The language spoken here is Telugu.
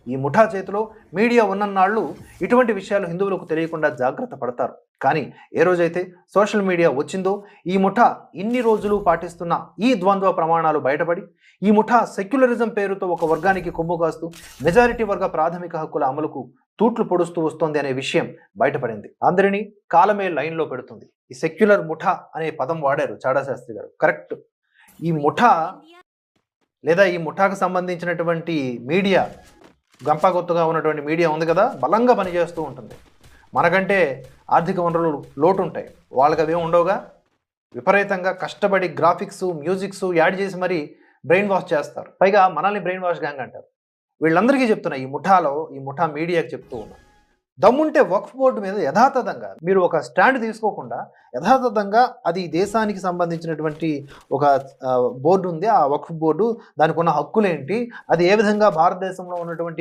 ఈ ముఠా చేతిలో మీడియా ఉన్నన్నాళ్ళు ఇటువంటి విషయాలు హిందువులకు తెలియకుండా జాగ్రత్త పడతారు. కానీ ఏ రోజైతే సోషల్ మీడియా వచ్చిందో ఈ ముఠా ఇన్ని రోజులు పాటిస్తున్న ఈ ద్వంద్వ ప్రమాణాలు బయటపడి ఈ ముఠా సెక్యులరిజం పేరుతో ఒక వర్గానికి కొమ్ము కాస్తూ మెజారిటీ వర్గ ప్రాథమిక హక్కుల అమలుకు తూట్లు పొడుస్తూ వస్తోంది అనే విషయం బయటపడింది. అందరినీ కాలమే లైన్లో పెడుతుంది. ఈ సెక్యులర్ ముఠా అనే పదం వాడారు చాడా శాస్త్రి గారు, కరెక్ట్. ఈ ముఠా లేదా ఈ ముఠాకు సంబంధించినటువంటి మీడియా, గంపగొత్తుగా ఉన్నటువంటి మీడియా ఉంది కదా, బలంగా పనిచేస్తూ ఉంటుంది. మనకంటే ఆర్థిక వనరులు లోటు ఉంటాయి, వాళ్ళకి అవేం ఉండవుగా. విపరీతంగా కష్టపడి గ్రాఫిక్స్ మ్యూజిక్స్ యాడ్ చేసి మరీ బ్రెయిన్ వాష్ చేస్తారు. పైగా మనల్ని బ్రెయిన్ వాష్ గ్యాంగ్ అంటారు. వీళ్ళందరికీ చెప్తున్నా, ఈ ముఠా మీడియాకి చెప్తూ ఉన్నా, దమ్ముంటే వక్ఫ్ బోర్డు మీద యథాతథంగా మీరు ఒక స్టాండ్ తీసుకోకుండా యథాతథంగా అది దేశానికి సంబంధించినటువంటి ఒక బోర్డు ఉంది, ఆ వక్ఫ్ బోర్డు, దానికి ఉన్న హక్కులేంటి, అది ఏ విధంగా భారతదేశంలో ఉన్నటువంటి